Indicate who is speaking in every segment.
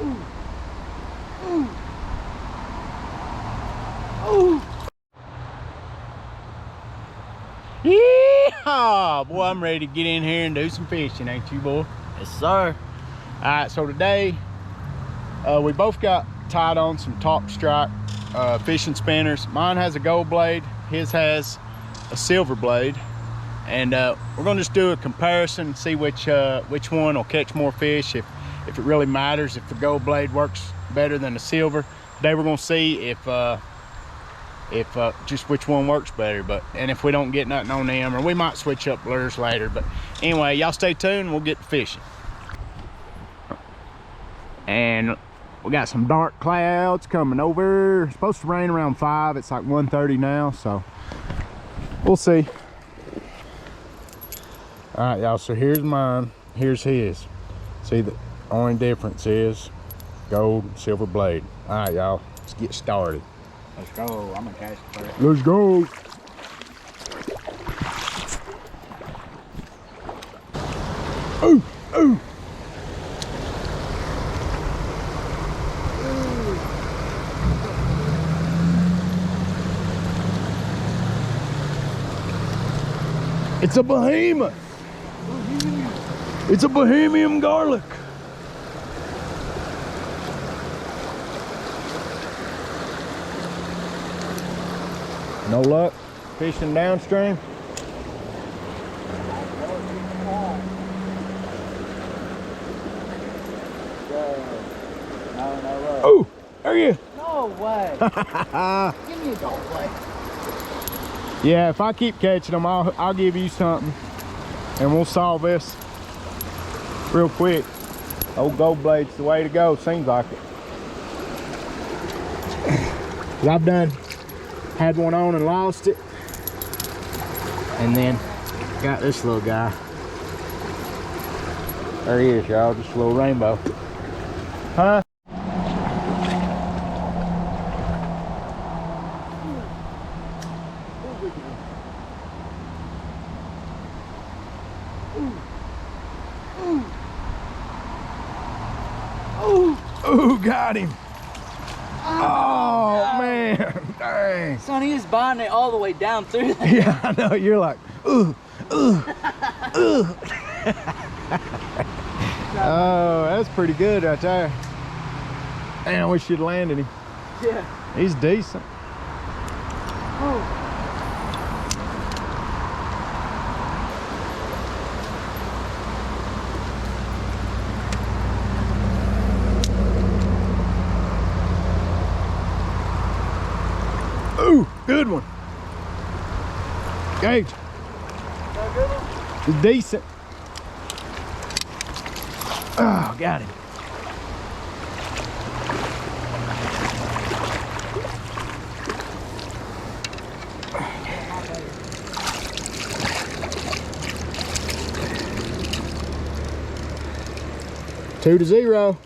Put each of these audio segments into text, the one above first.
Speaker 1: Ooh. Ooh. Ooh. Yeehaw! Boy, I'm ready to get in here and do some fishing, ain't you, boy?
Speaker 2: Yes, sir.
Speaker 1: All right, so today we both got tied on some top strike fishing spinners. Mine has a gold blade, his has a silver blade, and we're gonna just do a comparison and see which one will catch more fish, if it really matters, if the gold blade works better than the silver. Today we're gonna see if just which one works better, and if we don't get nothing on them, or we might switch up lures later. But anyway, y'all stay tuned, we'll get to fishing. And we got some dark clouds coming over. It's supposed to rain around 5. It's like 1:30 now, so we'll see. All right, y'all, so here's mine, here's his. See, the only difference is gold and silver blade. All right, y'all, let's get started.
Speaker 2: Let's go. I'm gonna catch it first.
Speaker 1: Let's go. Ooh, ooh. It's a behemoth. It's a Bohemian garlic. No luck fishing downstream.
Speaker 2: No.
Speaker 1: Oh, there you.
Speaker 2: No way. Give me a gold blade.
Speaker 1: Yeah, if I keep catching them, I'll give you something, and we'll solve this real quick. Old gold blade's the way to go. Seems like it. I've done had one on and lost it, and then got this little guy. There he is, y'all, just a little rainbow. Huh? Ooh, got him. Oh, man, dang.
Speaker 2: Son, he was binding it all the way down through there.
Speaker 1: Yeah, I know, you're like, ooh, ooh, ooh. Oh, that's pretty good right there. Damn, I wish you'd landed him.
Speaker 2: Yeah.
Speaker 1: He's decent.
Speaker 2: Oh.
Speaker 1: Ooh, good one. Gage.
Speaker 2: That good one?
Speaker 1: It's decent. Oh, got him. Two to 0.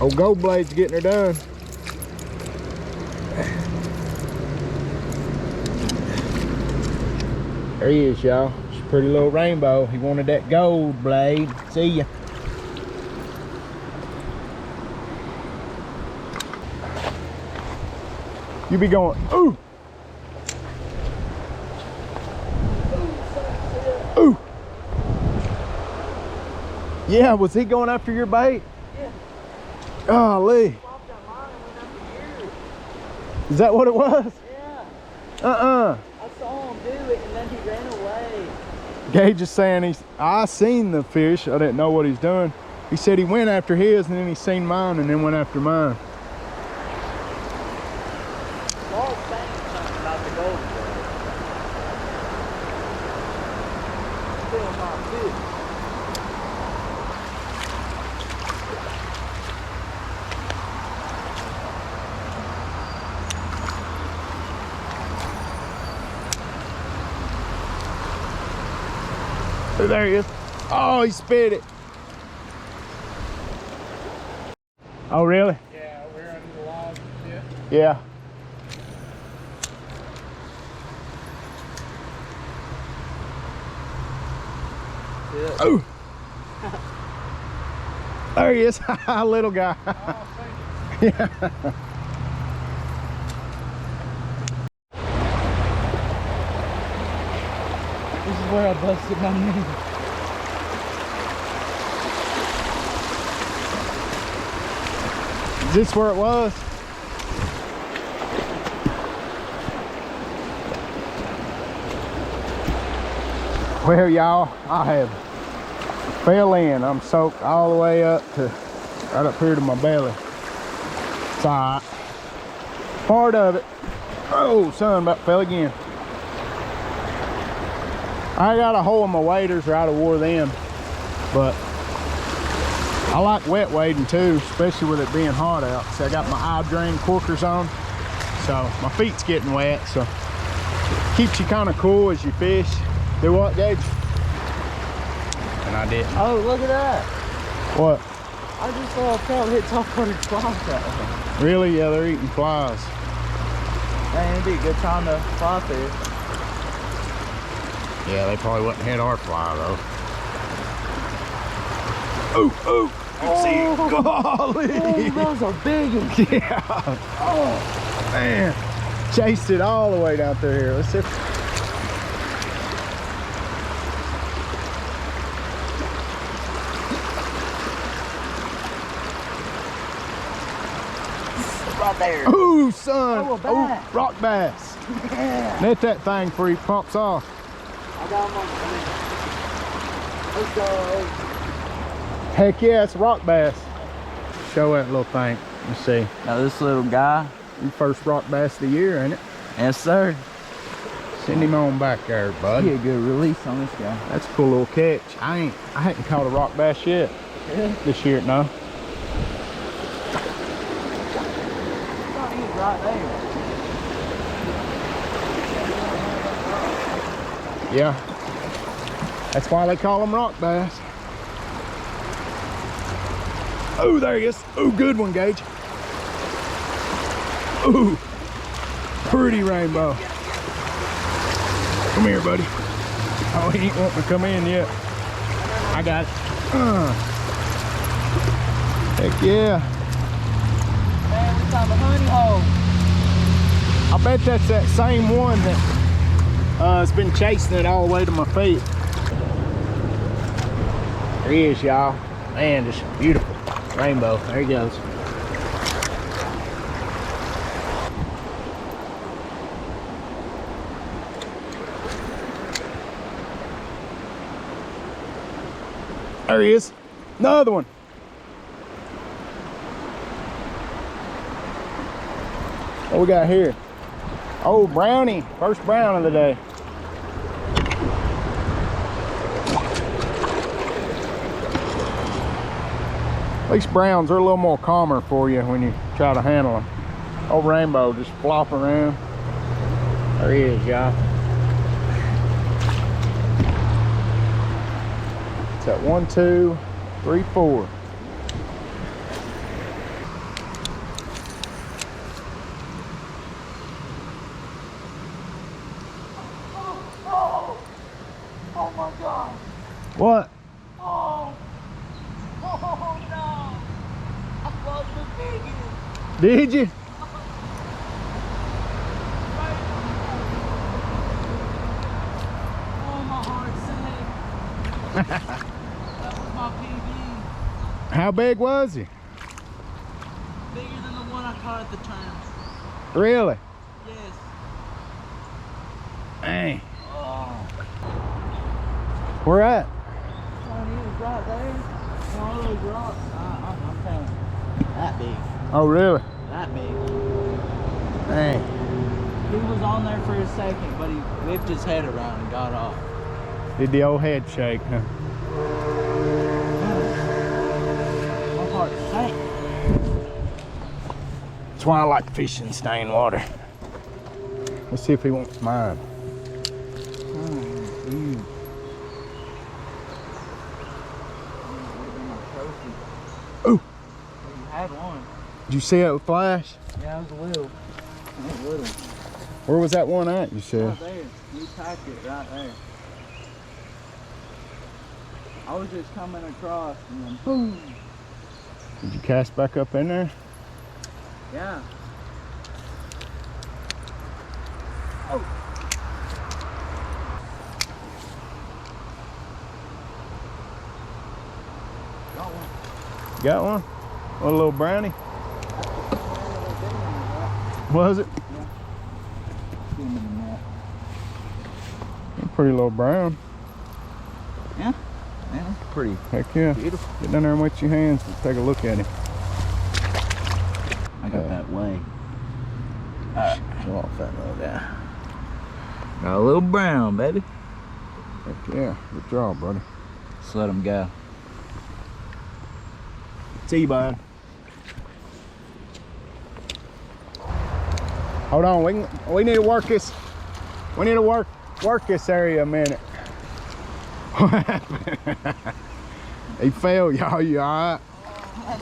Speaker 1: Old gold blade's getting her done. There he is, y'all. It's a pretty little rainbow. He wanted that gold blade. See ya. You be going, ooh. Ooh. Yeah, was he going after your bait?
Speaker 2: Yeah.
Speaker 1: Golly. Is that what it was?
Speaker 2: Yeah.
Speaker 1: Uh-uh.
Speaker 2: I saw him do it and then he ran away.
Speaker 1: Gage is saying I seen the fish. I didn't know what he's doing. He said he went after his and then he seen mine and then went after mine.
Speaker 2: Laura's saying something about the gold blade. Still not good.
Speaker 1: Oh, there he is. Oh, he spit it. Oh, really?
Speaker 2: Yeah, we're under the logs and shit.
Speaker 1: Yeah.
Speaker 2: Yeah.
Speaker 1: Oh. There he is, little guy. Yeah.
Speaker 2: This is where I busted my knee.
Speaker 1: Is this where it was? Well, y'all, I have fell in. I'm soaked all the way up to right up here to my belly. It's all right. Part of it. Oh, son, about fell again. I got a hole in my waders, or I'd have wore them, but I like wet wading too, especially with it being hot out. So I got my eye drain corkers on, so my feet's getting wet, so keeps you kind of cool as you fish. Do what, Gage? And I did.
Speaker 2: Oh, look at that.
Speaker 1: What?
Speaker 2: I just saw a trout hit top of the flies out there.
Speaker 1: Really? Yeah, they're eating flies.
Speaker 2: Man, it'd be a good time to fly fish.
Speaker 1: Yeah, they probably wouldn't hit our fly though. Oh, oh, see, golly.
Speaker 2: Oh, those are big.
Speaker 1: Yeah. Oh, man. Chased it all the way down through here. Let's see.
Speaker 2: Right there.
Speaker 1: Oh, son.
Speaker 2: Oh, a bass.
Speaker 1: Oh, rock bass.
Speaker 2: Yeah.
Speaker 1: Net that thing before he pumps off.
Speaker 2: I got him on the Let's go.
Speaker 1: Heck yeah, it's a rock bass. Show that little thing. Let's see.
Speaker 2: Now this little guy.
Speaker 1: Your first rock bass of the year, ain't it?
Speaker 2: Yes, sir.
Speaker 1: Send him on back there, bud.
Speaker 2: Get a good release on this guy.
Speaker 1: That's a cool little catch. I hadn't caught a rock bass yet.
Speaker 2: Yeah.
Speaker 1: This year, no.
Speaker 2: Oh, he's right there.
Speaker 1: Yeah. That's why they call them rock bass. Oh, there he is. Oh, good one, Gage. Oh, pretty rainbow. Come here, buddy. Oh, he ain't wanting to come in yet. I got it. Heck yeah.
Speaker 2: Man, we found a honey hole.
Speaker 1: I bet that's that same one that has been chasing it all the way to my feet. There he is, y'all. Man, just beautiful rainbow. There he goes. There he is. Another one. What we got here? Oh, brownie. First brown of the day. At least browns are a little more calmer for you when you try to handle them. Old rainbow just flop around. There he is, y'all. It's at 1, 2, 3, 4.
Speaker 2: Oh my God.
Speaker 1: What?
Speaker 2: Oh. Oh no. I was the biggest.
Speaker 1: Did you?
Speaker 2: Oh, my heart sank. That was my PB.
Speaker 1: How big was he?
Speaker 2: Bigger than the one I caught at the turn.
Speaker 1: Really?
Speaker 2: Yes.
Speaker 1: Dang.
Speaker 2: Oh.
Speaker 1: Where at?
Speaker 2: Son, he was right there. One of those rocks. I'm telling you. That big.
Speaker 1: Oh, really?
Speaker 2: That big.
Speaker 1: Dang.
Speaker 2: He was on there for a second, but he whipped his head around and got off.
Speaker 1: Did the old head shake, huh?
Speaker 2: My heart sank.
Speaker 1: That's why I like fishing stained water. Let's see if he wants mine. Ooh.
Speaker 2: You had one.
Speaker 1: Did you see it with flash?
Speaker 2: Yeah, it was little.
Speaker 1: Where was that one at, you said?
Speaker 2: Right there. You packed it right there. I was just coming across and then boom.
Speaker 1: Did you cast back up in there?
Speaker 2: Yeah. Oh. Got one.
Speaker 1: Got one? What, a little brownie? Was it?
Speaker 2: Yeah.
Speaker 1: A pretty little brown.
Speaker 2: Yeah. Yeah. Pretty.
Speaker 1: Heck yeah.
Speaker 2: Beautiful.
Speaker 1: Get down there and wet your hands and take a look at him.
Speaker 2: I got that way. Alright. Show off that little guy. Got a little brown, baby.
Speaker 1: Heck yeah. Good job, buddy.
Speaker 2: Just let him go.
Speaker 1: See you, bud. Hold on, we need to work this. We need to work this area a minute. What happened? He fell, y'all. You alright?
Speaker 2: Oh,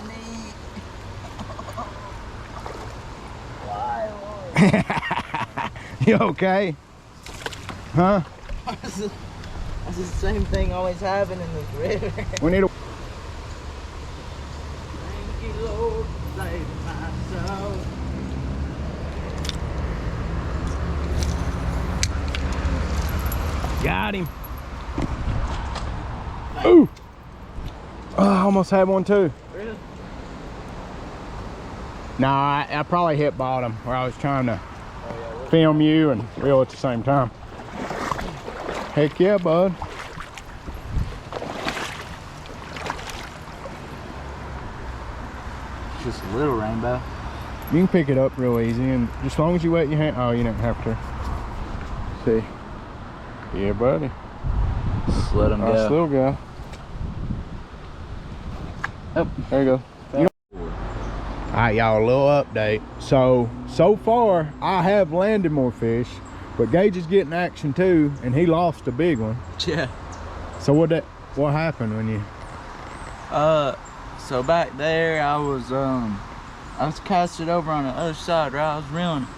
Speaker 2: my knee.
Speaker 1: You okay? Huh?
Speaker 2: That's the same thing always happen in this river.
Speaker 1: We need to.
Speaker 2: Thank you, Lord, for saving my soul.
Speaker 1: Got him. Ooh. Oh, I almost had one too.
Speaker 2: Really?
Speaker 1: Nah, I probably hit bottom where I was trying to film you and reel at the same time. Heck yeah, bud.
Speaker 2: Just a little rainbow.
Speaker 1: You can pick it up real easy, and just as long as you wet your hand. Oh, you didn't have to. See. Yeah, buddy.
Speaker 2: Just let him
Speaker 1: Nice
Speaker 2: go.
Speaker 1: little guy.
Speaker 2: Oh,
Speaker 1: there you go. Alright, y'all, a little update. So far, I have landed more fish, but Gage is getting action too, and he lost a big one.
Speaker 2: yeah.
Speaker 1: So what happened when you?
Speaker 2: So back there, I was casted over on the other side, right? I was reeling it,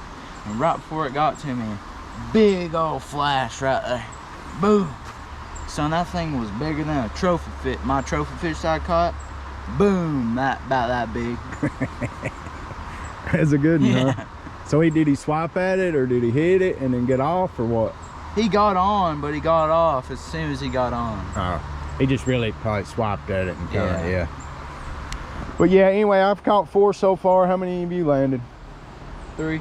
Speaker 2: and right before it got to me, big old flash right there, boom. Son, that thing was bigger than a trophy fish. My trophy fish I caught, boom, about that big.
Speaker 1: That's a good one,
Speaker 2: Yeah.
Speaker 1: huh? So did he swipe at it, or did he hit it and then get off, or what?
Speaker 2: He got on, but he got off as soon as he got on.
Speaker 1: Oh, he just really probably swiped at it and kind of,
Speaker 2: Yeah.
Speaker 1: yeah. But yeah, anyway, I've caught 4 so far. How many have you landed?
Speaker 2: 3.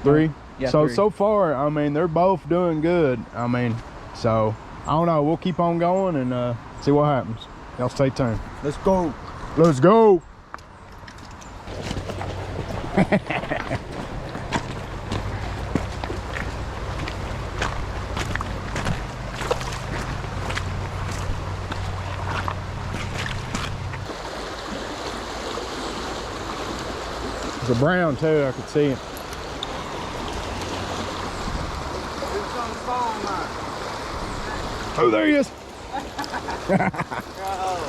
Speaker 1: 3?
Speaker 2: Yeah,
Speaker 1: so
Speaker 2: 3.
Speaker 1: So far, I mean, they're both doing good. I mean, so I don't know. We'll keep on going and see what happens. Y'all stay tuned.
Speaker 2: Let's go.
Speaker 1: Let's go. It's a brown too, I could see it. Oh, there he is.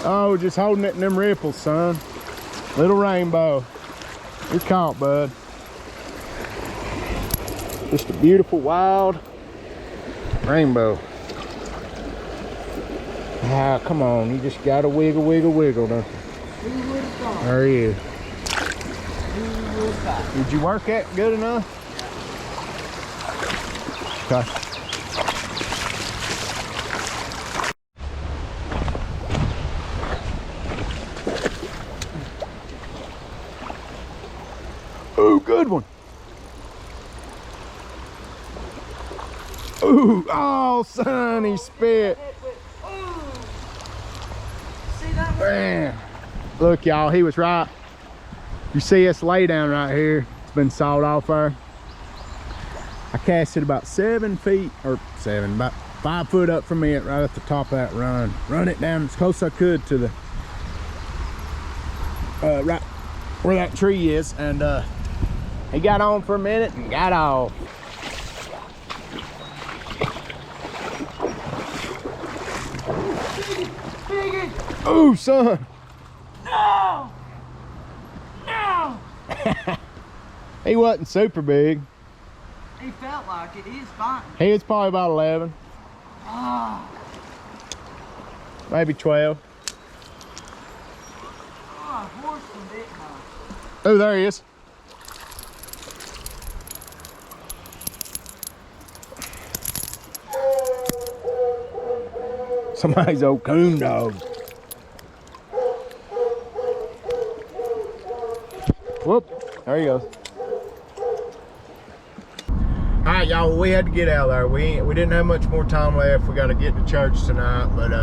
Speaker 1: Oh, just holding it in them ripples, son. Little rainbow. You're caught, bud. Just a beautiful, wild rainbow. Ah, come on. You just gotta wiggle, wiggle, wiggle, don't you? There he is. Did you work that good enough? Okay. Oh, good one. Ooh, oh, son, he spit. Man. Look, y'all, he was right. You see us lay down right here. It's been sawed off there. I cast it about 7 feet, or 7, about 5 foot up from it, right at the top of that run. Run it down as close as I could to the, right where that tree is, and he got on for a minute and got off. Oh, son.
Speaker 2: No! No!
Speaker 1: He wasn't super big.
Speaker 2: He felt like it. He is fine.
Speaker 1: He was probably about 11,
Speaker 2: Ah.
Speaker 1: maybe 12.
Speaker 2: Ah. horse can bit mine.
Speaker 1: Oh, there he is. Somebody's old coon dog. Whoop, there he goes. All right, y'all, we had to get out of there. We didn't have much more time left. We got to get to church tonight. But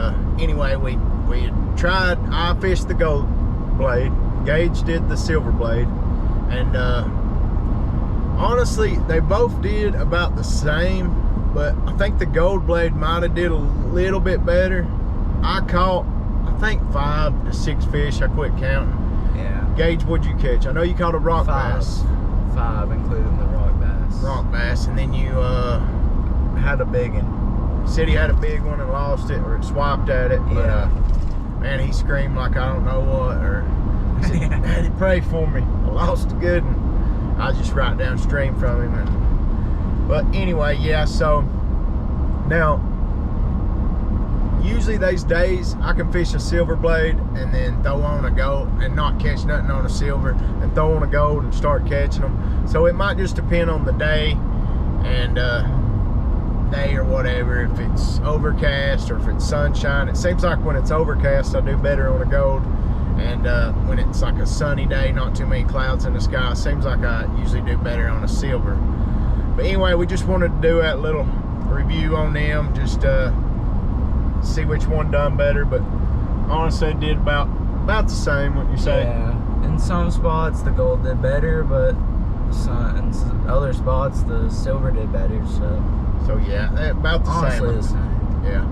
Speaker 1: anyway, we tried. I fished the gold blade. Gage did the silver blade. And honestly, they both did about the same. But I think the gold blade might have did a little bit better. I caught, I think, 5 to 6 fish. I quit counting.
Speaker 2: Yeah.
Speaker 1: Gage, what'd you catch? I know you caught a rock bass.
Speaker 2: 5, including the rock bass.
Speaker 1: Rock bass, and then you had a big one. He said he had a big one and lost it, or swiped at it. But man, he screamed like I don't know what, or he said, "Daddy, pray for me. I lost a good one." I was just right downstream from him. But anyway, yeah. So now, usually these days I can fish a silver blade and then throw on a gold and not catch nothing on a silver, and throw on a gold and start catching them. So it might just depend on the day and day or whatever. If it's overcast or if it's sunshine, it seems like when it's overcast I do better on a gold, and when it's like a sunny day, not too many clouds in the sky, it seems like I usually do better on a silver. But anyway, we just wanted to do that little review on them, just see which one done better. But honestly, it did about the same, what you say.
Speaker 2: Yeah, in some spots the gold did better, but in other spots the silver did better.
Speaker 1: So yeah, about the
Speaker 2: honestly,
Speaker 1: same. Yeah.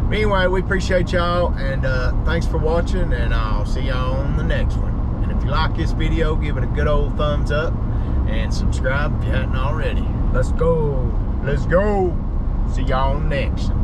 Speaker 1: But anyway, we appreciate y'all, and thanks for watching, and I'll see y'all on the next one. And if you like this video, give it a good old thumbs up and subscribe if you hadn't already.
Speaker 2: Let's go.
Speaker 1: Let's go. See y'all on the next one.